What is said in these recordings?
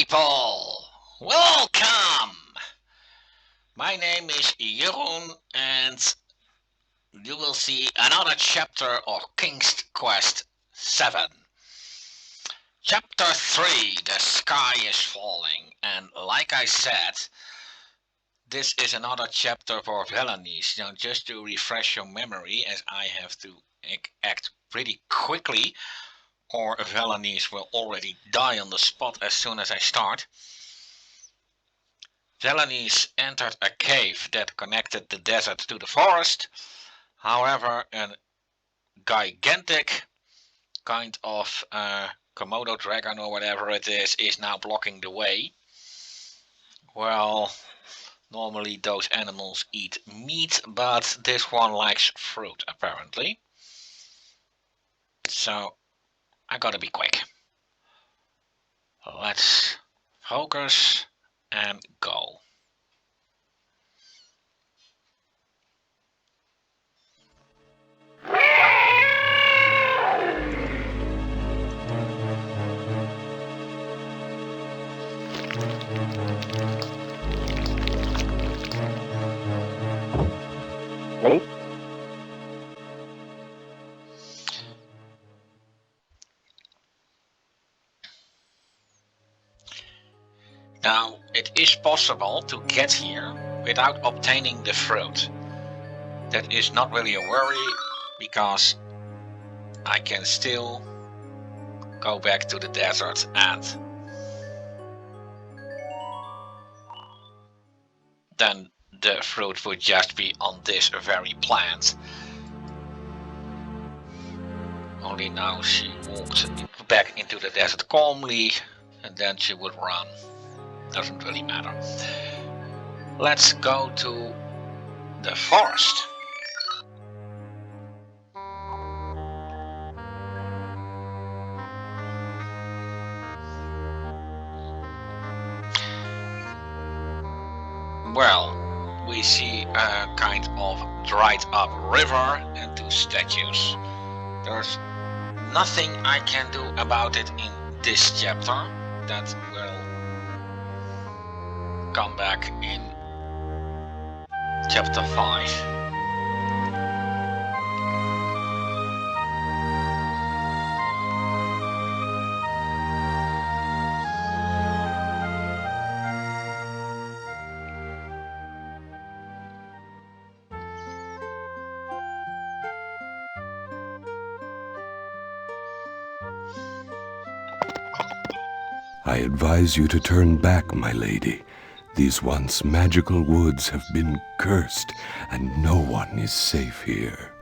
people! Welcome! My name is Jeroen and you will see another chapter of King's Quest VII. Chapter 3, The Sky is Falling, and like I said, this is another chapter for Valenice. Now just to refresh your memory, as I have to act pretty quickly, or Valenice will already die on the spot as soon as I start. Valenice entered a cave that connected the desert to the forest. However, a gigantic kind of Komodo dragon or whatever it is now blocking the way. Well, normally those animals eat meat, but this one likes fruit apparently. So I gotta be quick. Let's focus and go. Now, it is possible to get here without obtaining the fruit. That is not really a worry, because I can still go back to the desert and then the fruit would just be on this very plant. Only now she walked back into the desert calmly and then she would run. Doesn't really matter. Let's go to the forest. Well, we see a kind of dried up river and two statues. There's nothing I can do about it in this chapter. That will come back in chapter 5. I advise you to turn back, my lady. These once magical woods have been cursed, and no one is safe here.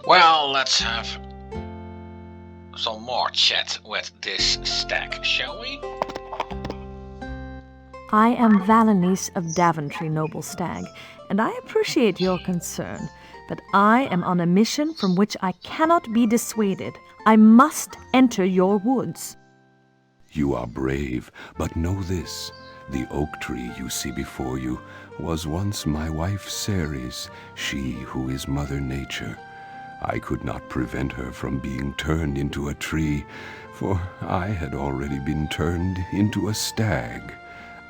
Well, let's have some more chat with this stag, shall we? I am Valenice of Daventry, noble stag, and I appreciate your concern. But I am on a mission from which I cannot be dissuaded. I must enter your woods. You are brave, but know this. The oak tree you see before you was once my wife Ceres, she who is Mother Nature. I could not prevent her from being turned into a tree, for I had already been turned into a stag.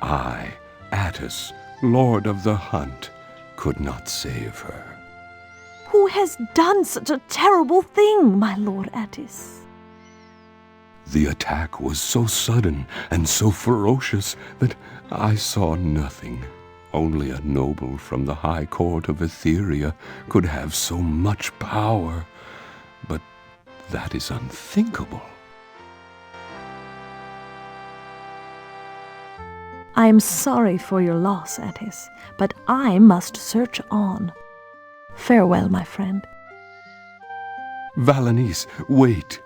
I, Attis, Lord of the Hunt, could not save her. Who has done such a terrible thing, my Lord Attis? The attack was so sudden and so ferocious that I saw nothing. Only a noble from the high court of Etheria could have so much power. But that is unthinkable. I am sorry for your loss, Attis, but I must search on. Farewell, my friend. Valenice, wait.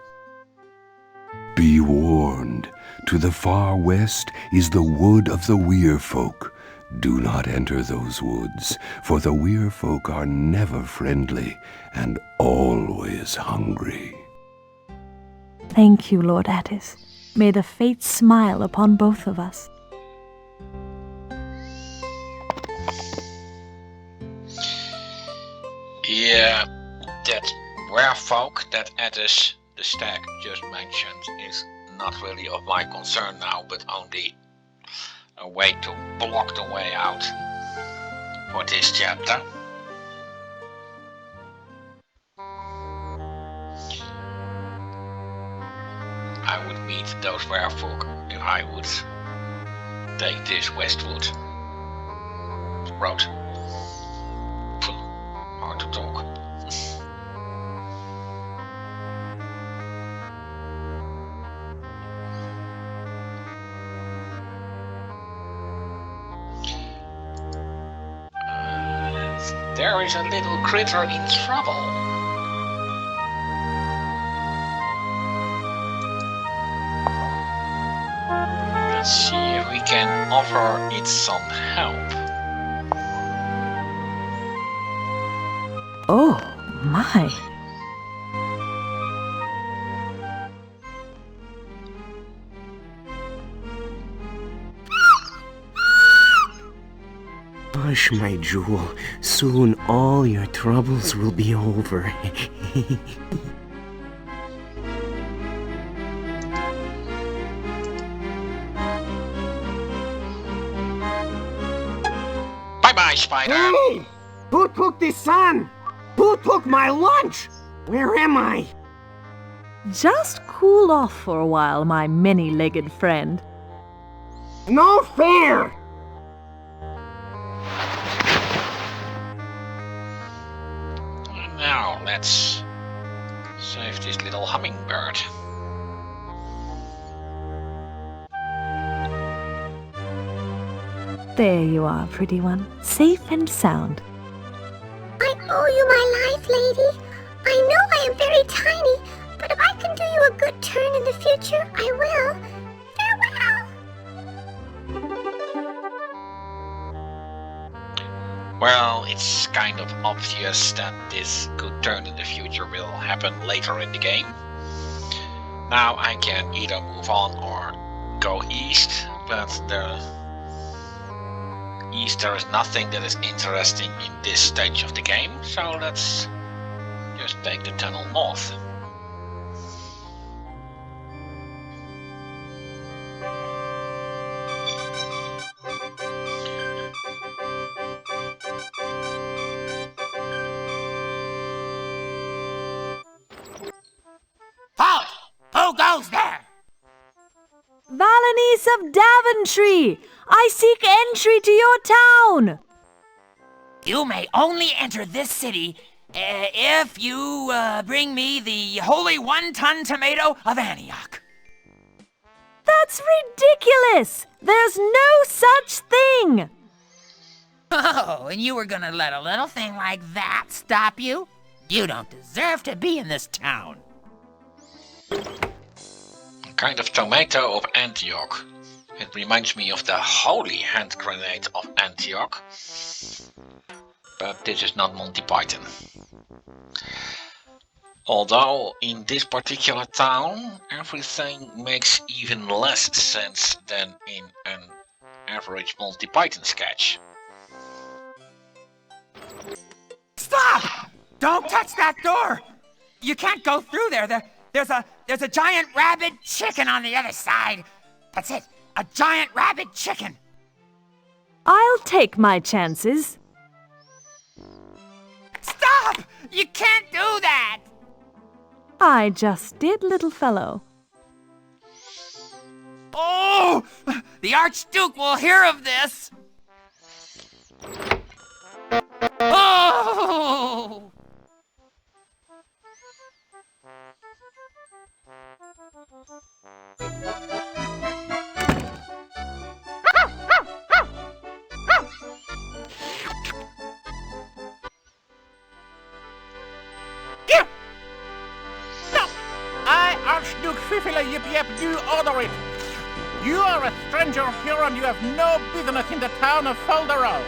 Be warned. To the far west is the wood of the Weir folk. Do not enter those woods, for the Weir folk are never friendly and always hungry. Thank you, Lord Attis. May the fates smile upon both of us. Yeah, that Werefolk that Attis, the stag just mentioned, is not really of my concern now, but only a way to block the way out for this chapter. I would meet those werefolk if I would take this westward road. Hard to talk. There is a little critter in trouble. Let's see if we can offer it some help. Oh, my. Hush, my jewel. Soon all your troubles will be over. Bye-bye, Spider. Hey! Who took the sun? Who took my lunch? Where am I? Just cool off for a while, my many-legged friend. No fair! Now, let's save this little hummingbird. There you are, pretty one, safe and sound. I owe you my life, lady. I know I am very tiny, but if I can do you a good turn in the future, I will. Farewell! Well, it's kind of obvious that this good turn in the future will happen later in the game. Now I can either move on or go east, but east there is nothing that is interesting in this stage of the game, so let's just take the tunnel north. Halt! Who goes there? Valenice of Daventry! I seek entry to your town! You may only enter this city if you bring me the holy 1-ton tomato of Antioch. That's ridiculous! There's no such thing! Oh, and you were gonna let a little thing like that stop you? You don't deserve to be in this town. A kind of tomato of Antioch. It reminds me of the holy hand grenade of Antioch. But this is not Monty Python. Although in this particular town everything makes even less sense than in an average Monty Python sketch. Stop! Don't touch that door! You can't go through there. There's a giant rabid chicken on the other side. That's it. A giant rabid chicken. I'll take my chances. Stop! You can't do that! I just did, little fellow. Oh! The Archduke will hear of this! Oh! I, Archduke Fifila Yip Yip, do order it. You are a stranger here and you have no business in the town of Folderol.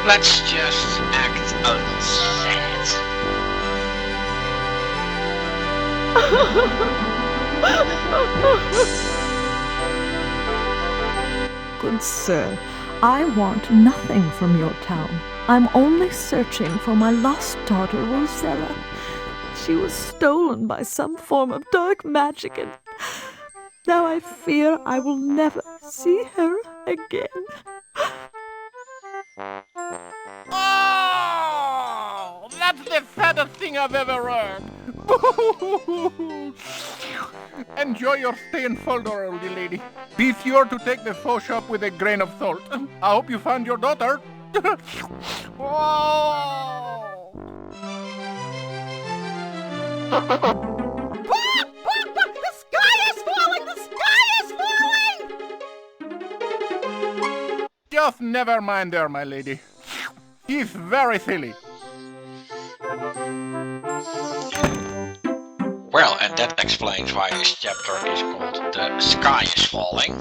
Let's just act a little sad. Good sir, I want nothing from your town. I'm only searching for my lost daughter, Rosella. She was stolen by some form of dark magic, and now I fear I will never see her again. Oh, that's the saddest thing I've ever heard. Enjoy your stay in Folder, oldie lady. Be sure to take the faux shop with a grain of salt. I hope you found your daughter. Oh. The sky is falling! The sky is falling! Just never mind her, my lady. He's very silly. Well, and that explains why this chapter is called The Sky is Falling.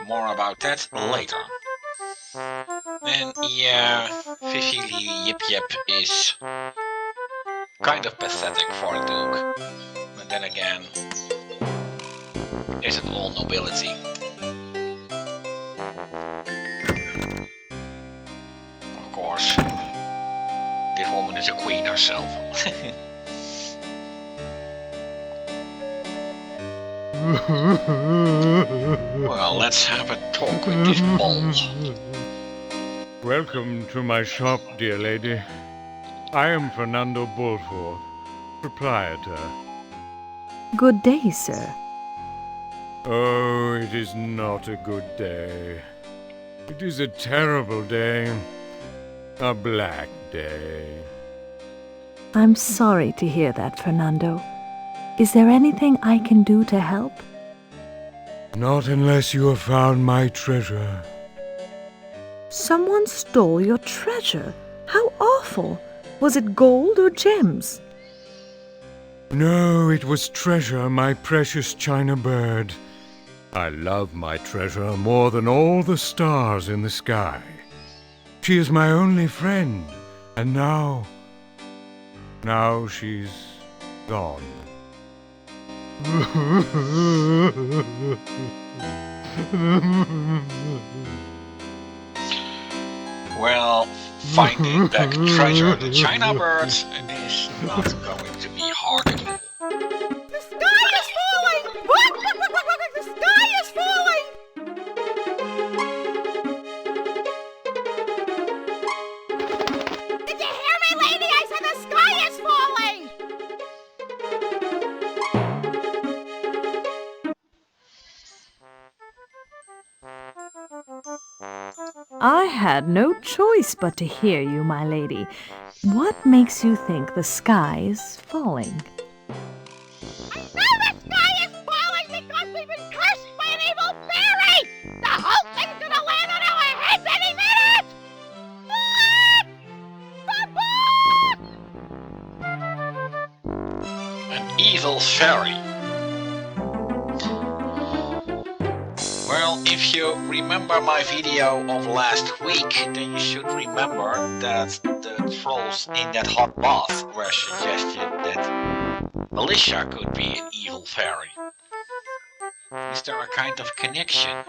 More about that later. And yeah, Fifi Yip Yip is kind of pathetic for a duke. But then again, isn't all nobility? Of course, this woman is a queen herself. Well, let's have a talk with this bull. Welcome to my shop, dear lady. I am Fernando Bulforth, proprietor. Good day, sir. Oh, it is not a good day. It is a terrible day. A black day. I'm sorry to hear that, Fernando. Is there anything I can do to help? Not unless you have found my treasure. Someone stole your treasure. How awful! Was it gold or gems? No, it was treasure, my precious china bird. I love my treasure more than all the stars in the sky. She is my only friend, and now she's gone. Well, finding that treasure, the China bird, is not going to be hard at all. The sky is falling! The sky is falling! Did you hear me, lady? I said the sky is falling! I had no choice but to hear you, my lady. What makes you think the sky is falling? I know the sky is falling because we've been cursed by an evil fairy! The whole thing's gonna land on our heads any minute! Look! An evil fairy. Well, if you remember my video of last week, then you should remember that the trolls in that hot bath were suggested that Alicia could be an evil fairy. Is there a kind of connection?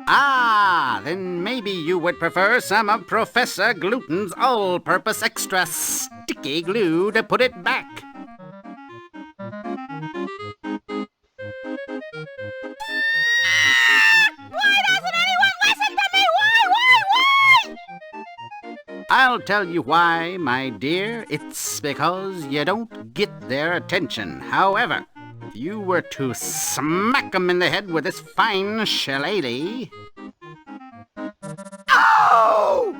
Ah, then maybe you would prefer some of Professor Gluten's all-purpose extra sticky glue to put it back. Why doesn't anyone listen to me? Why? I'll tell you why, my dear. It's because you don't get their attention. However, if you were to smack 'em in the head with this fine shillelagh... Oh!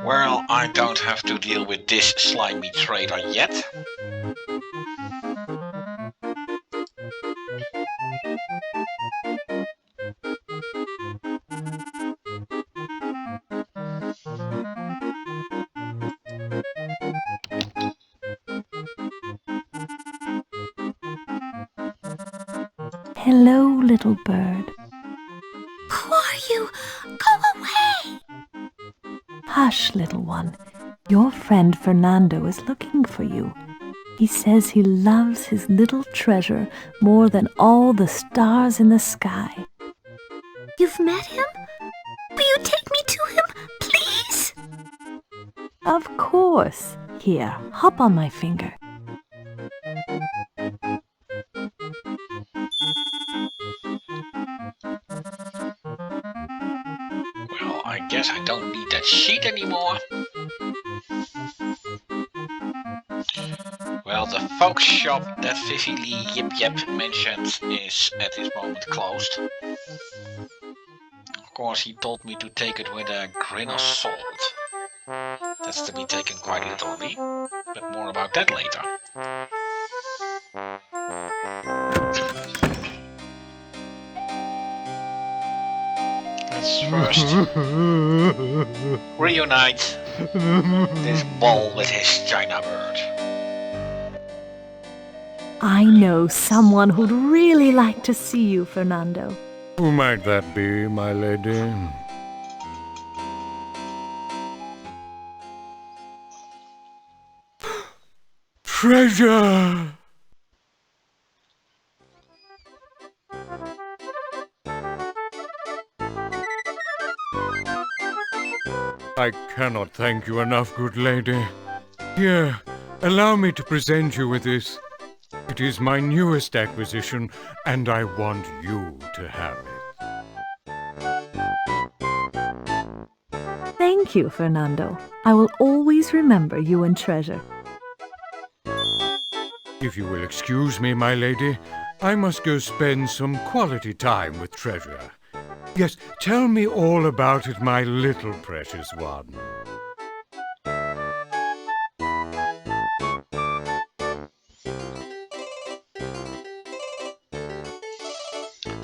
Well, I don't have to deal with this slimy traitor yet. Hello, little bird. Who are you? Go away! Hush, little one. Your friend Fernando is looking for you. He says he loves his little treasure more than all the stars in the sky. You've met him? Will you take me to him, please? Of course. Here, hop on my finger. Well, I guess I don't need that sheet anymore. Well, the folk shop that Vivi Yip Yip mentioned is at this moment closed. Of course, he told me to take it with a grain of salt. That's to be taken quite literally, but more about that later. Let's first reunite this ball with his China bird. I know someone who'd really like to see you, Fernando. Who might that be, my lady? Treasure! I cannot thank you enough, good lady. Here, allow me to present you with this. It is my newest acquisition, and I want you to have it. Thank you, Fernando. I will always remember you and Treasure. If you will excuse me, my lady, I must go spend some quality time with Treasure. Yes, tell me all about it, my little precious one.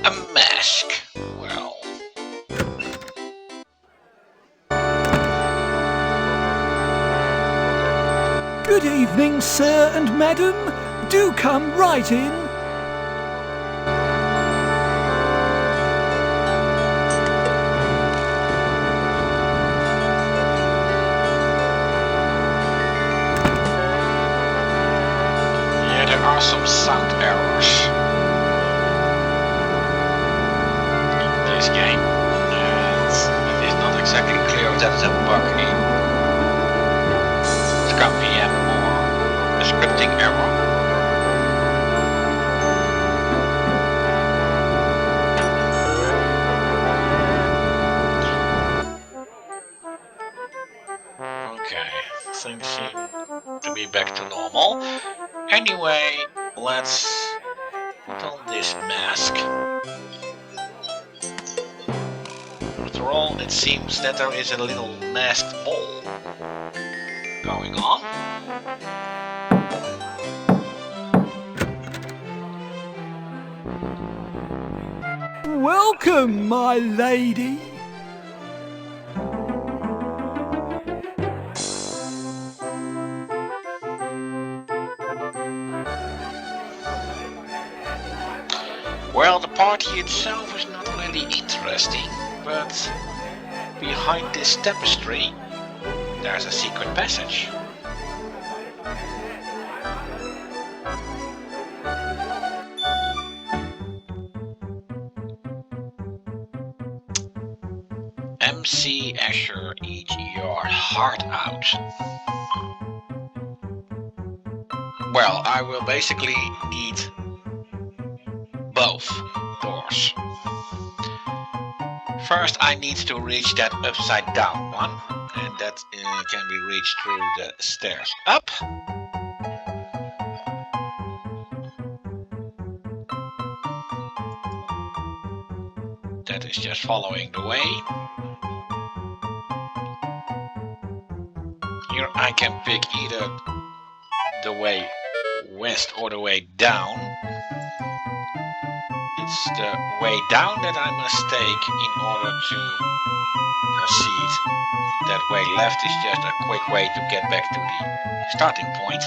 A mask. Well. Good evening, sir and madam. Do come right in. Yeah, there are some sound errors in this game, and it is not exactly clear if that is a bug in Scrum VM or a scripting error. Okay, things seem to be back to normal. Anyway, let's put on this mask. After all, it seems that there is a little masked ball going on. Welcome, my lady. Well, the party itself is not really interesting, but behind this tapestry, there's a secret passage. MC Asher, eat your heart out. Well, I will basically need both doors. First, I need to reach that upside down one, and that can be reached through the stairs up. That is just following the way. Here I can pick either the way west or the way down. It's the way down that I must take in order to proceed. That way left is just a quick way to get back to the starting point.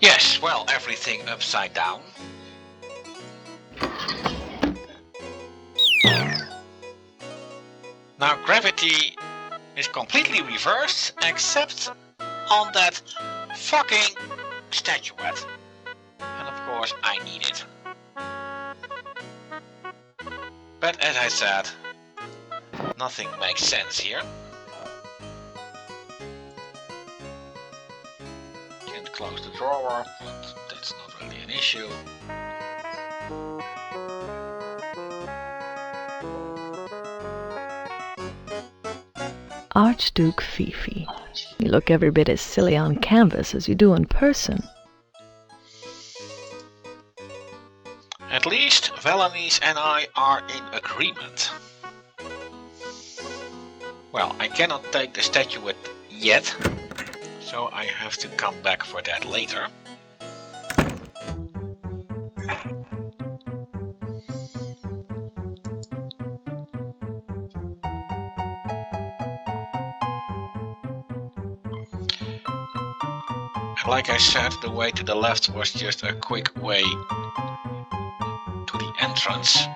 Yes, well, everything upside down. Now gravity is completely reversed except on that fucking statuette. And of course I need it. But as I said, nothing makes sense here. Can't close the drawer, but that's not really an issue. Archduke Fifi. You look every bit as silly on canvas as you do in person. At least Valanice and I are in agreement. Well, I cannot take the statuette yet, so I have to come back for that later. Like I said, the way to the left was just a quick way to the entrance,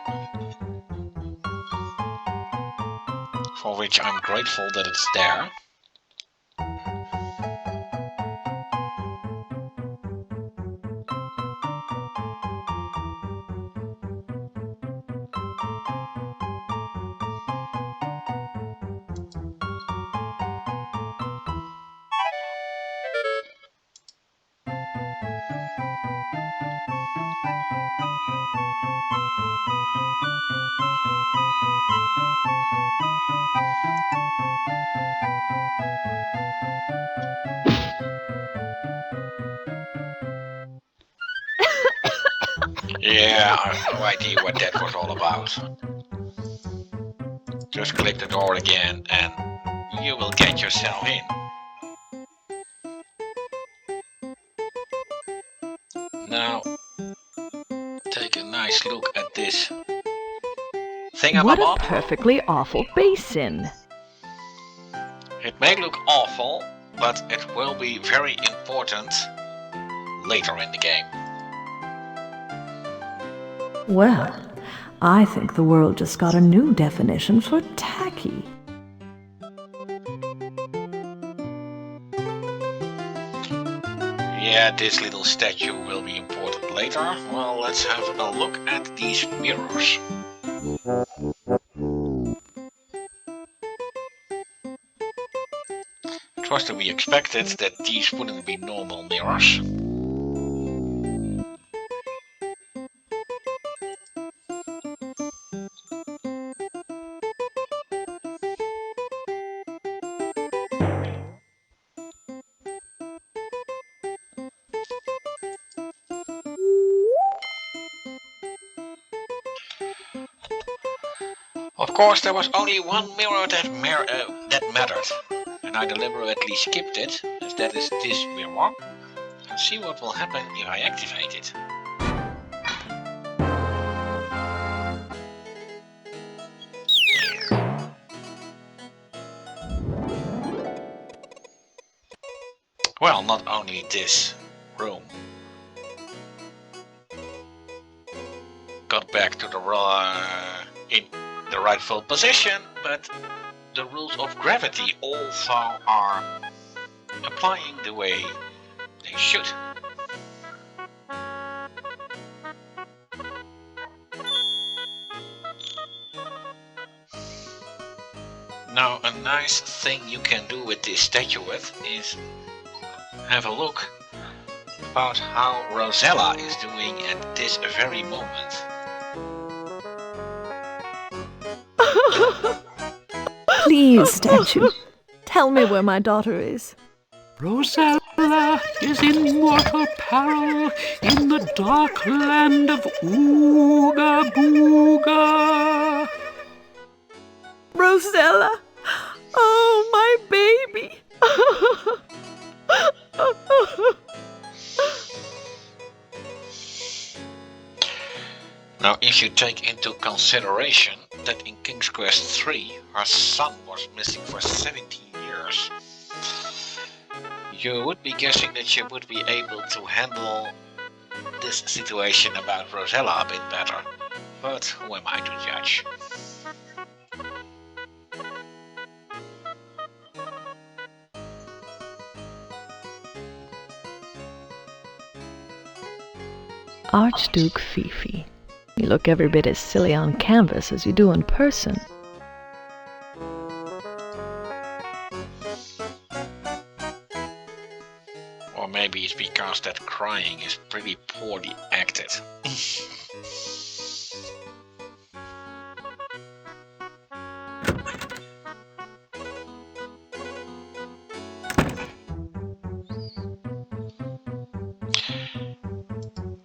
for which I'm grateful that it's there. Yeah, I have no idea what that was all about. Just click the door again and you will get yourself in. Now, take a nice look at this thing What a above. perfectly awful basin. It may look awful, but it will be very important later in the game. Well, I think the world just got a new definition for tacky. Yeah, this little statue will be important later. Well, let's have a look at these mirrors. It was to be expected that these wouldn't be normal mirrors. Of course, there was only one mirror that mattered, and I deliberately skipped it, as that is this mirror. And see what will happen if I activate it. Well, not only this room got back to the in the rightful position, but the rules of gravity also are applying the way they should. Now, a nice thing you can do with this statuette is have a look about how Rosella is doing at this very moment. Please, statue, tell me where my daughter is. Rosella is in mortal peril in the dark land of Rosella! Oh, my baby! Now, if you take into consideration that in King's Quest III her son was missing for 17 years, you would be guessing that you would be able to handle this situation about Rosella a bit better. But who am I to judge? Archduke Fifi. You look every bit as silly on canvas as you do in person. Or maybe it's because that crying is pretty poorly acted.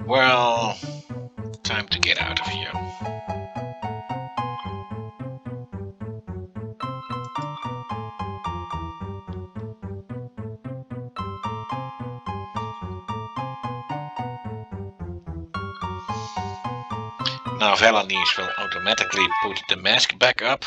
Well, time to get out of here. Now Valanies will automatically put the mask back up.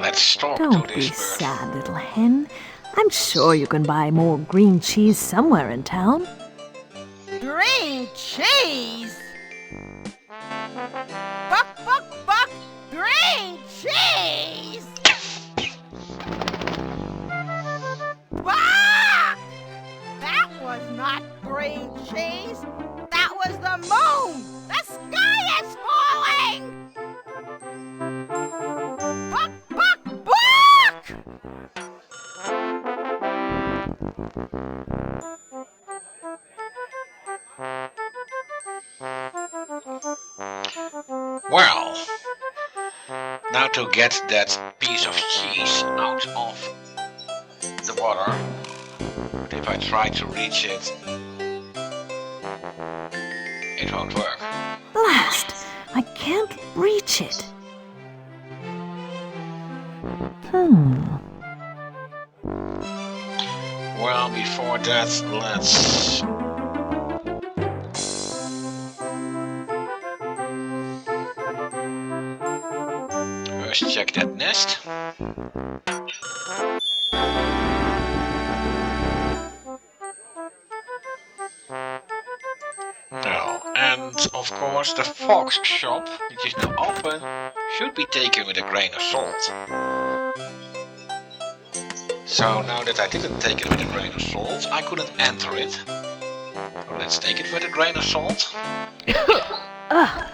Let's talk Don't to be this bird. sad, little hen. I'm sure you can buy more green cheese somewhere in town. Green cheese? Buck, buck, buck! Green cheese! Buck! That was not green cheese! That was the moon! The sky is falling! Buck, buck, buck! Well, now to get that piece of cheese out of the water, but if I try to reach it, it won't work. Blast! I can't reach it. Well, before that, let's... first check that nest. No, and of course the fox shop, which is now open, should be taken with a grain of salt. So now that I didn't take it with a grain of salt, I couldn't enter it. So let's take it with a grain of salt. Ugh,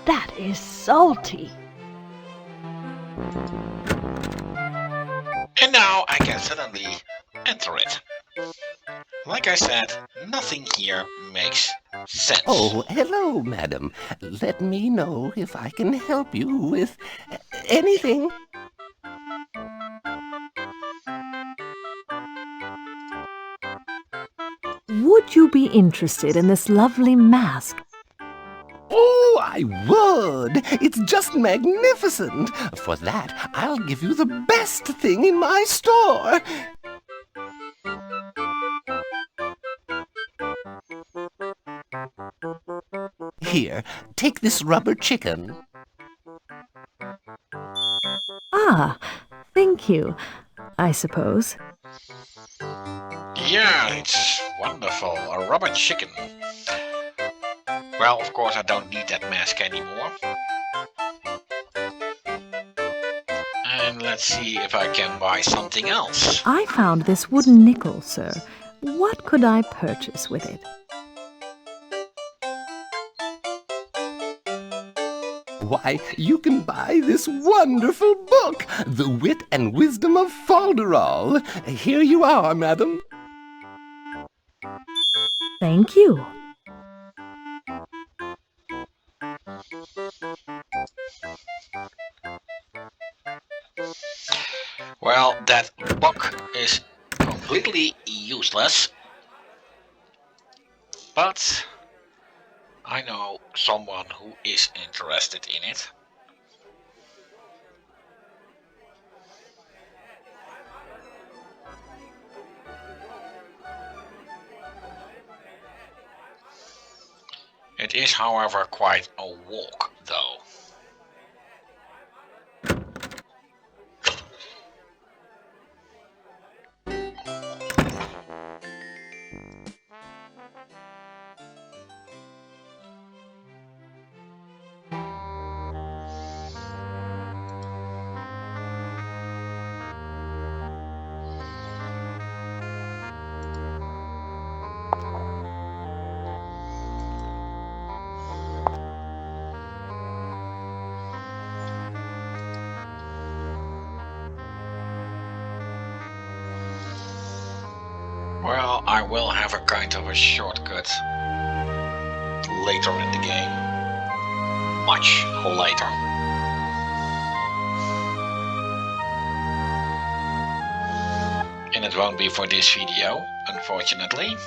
that is salty. And now I can suddenly enter it. Like I said, nothing here makes sense. Oh, hello, madam. Let me know if I can help you with anything. Would you be interested in this lovely mask? Oh, I would! It's just magnificent! For that, I'll give you the best thing in my store! Here, take this rubber chicken. Ah, thank you, I suppose. Yeah, it's wonderful. A rubber chicken. Well, of course I don't need that mask anymore. And let's see if I can buy something else. I found this wooden nickel, sir. What could I purchase with it? Why, you can buy this wonderful book, The Wit and Wisdom of Falderall. Here you are, madam. Thank you. Well, that book is completely useless. But I know someone who is interested in it. It is, however, quite a walk, though. Well, I will have a kind of a shortcut later in the game. Much later. And it won't be for this video, unfortunately.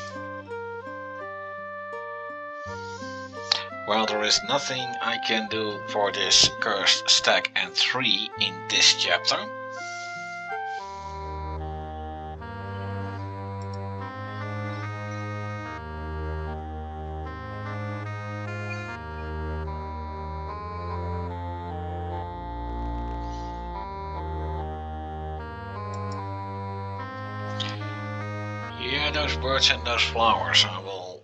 Well, there is nothing I can do for this cursed stack and 3 in this chapter. Yeah, those birds and those flowers, I will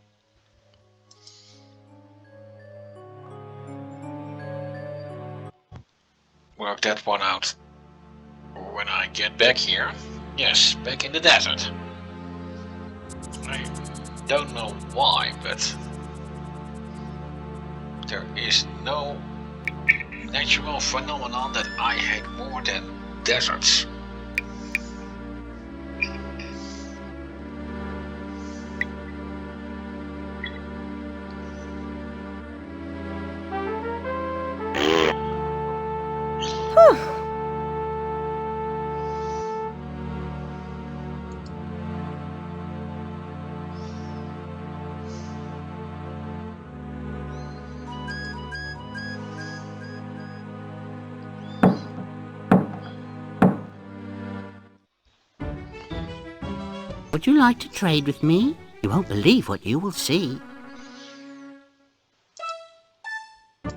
work that one out when I get back here. Yes, back in the desert. I don't know why, but there is no natural phenomenon that I hate more than deserts. Would you like to trade with me? You won't believe what you will see.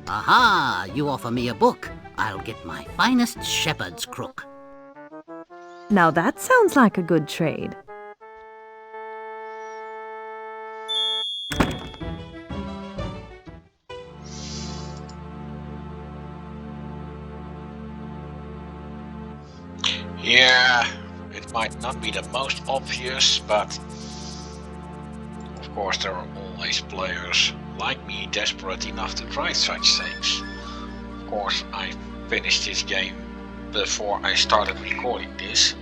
Aha! You offer me a book. I'll get my finest shepherd's crook. Now that sounds like a good trade. Yeah, it might not be the most obvious, but of course there are always players like me desperate enough to try such things. Of course, I finished this game before I started recording this.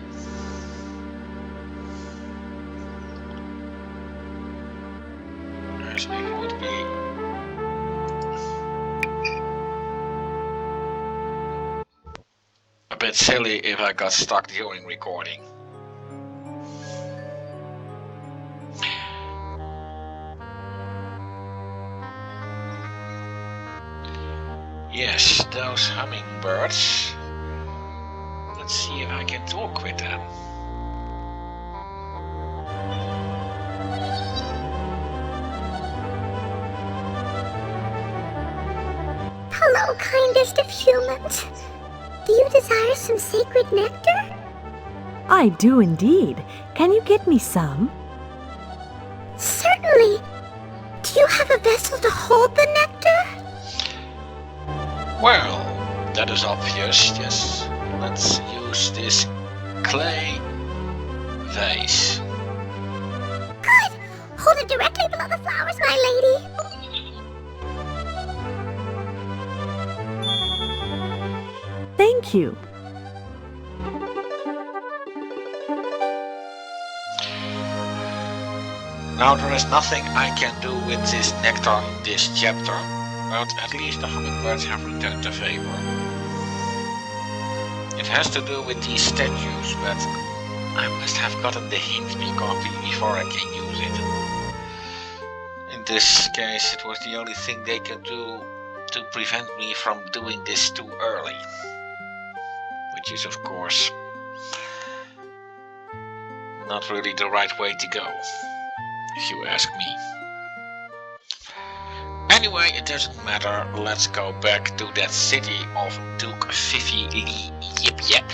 As it would be a bit silly if I got stuck during recording. Yes, those hummingbirds. Let's see if I can talk with them. Oh, kindest of humans, do you desire some sacred nectar? I do indeed. Can you get me some? Certainly. Do you have a vessel to hold the nectar? Well, that is obvious. Yes, let's use this clay vase. Good! Hold it directly below the flowers, my lady. Thank you. Now there is nothing I can do with this nectar in this chapter, but at least the hummingbirds have returned the favor. It has to do with these statues, but I must have gotten the hint before I can use it. In this case, it was the only thing they could do to prevent me from doing this too early. Which is, of course, not really the right way to go, if you ask me. Anyway, it doesn't matter. Let's go back to that city of Duke VII Yip Yip.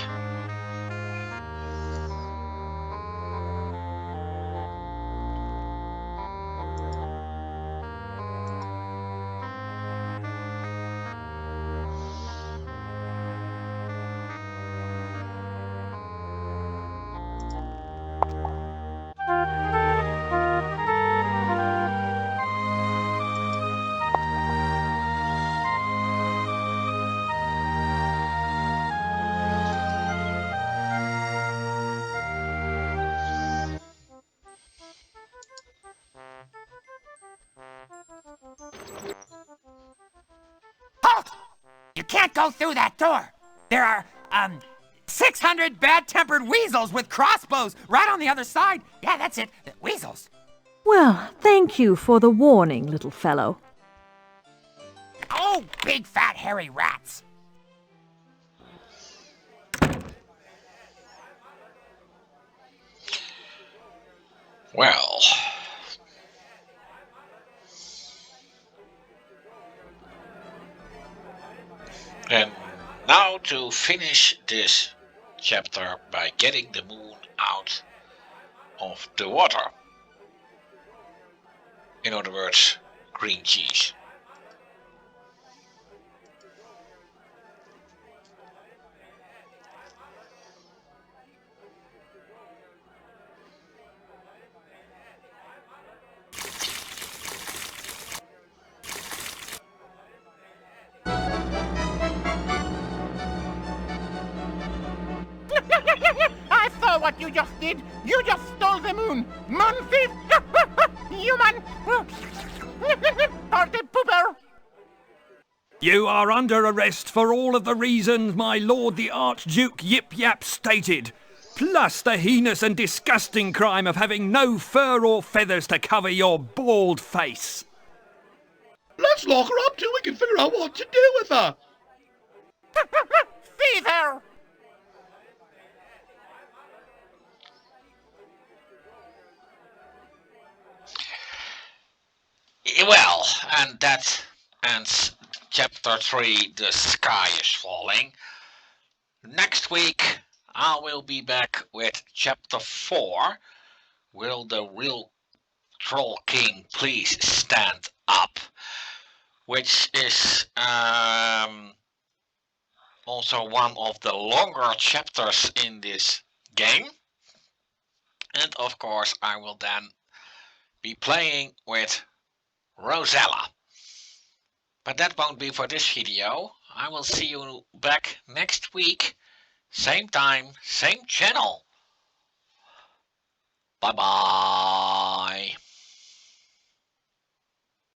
Halt! You can't go through that door. There are, 600 bad-tempered weasels with crossbows right on the other side. Yeah, that's it. The weasels. Well, thank you for the warning, little fellow. Oh, big fat hairy rats. Well, and now to finish this chapter by getting the moon out of the water. In other words, green cheese. I saw what you just did. You just stole the moon. Moon thief. Human. Party pooper. You are under arrest for all of the reasons my lord the Archduke Yip Yap stated, plus the heinous and disgusting crime of having no fur or feathers to cover your bald face. Let's lock her up till we can figure out what to do with her. Feather. Well, and that ends chapter 3, The Sky is Falling. Next week, I will be back with chapter 4, Will the Real Troll King Please Stand Up? Which is also one of the longer chapters in this game. And of course, I will then be playing with Rosella. But that won't be for this video. I will see you back next week. Same time, same channel. Bye bye.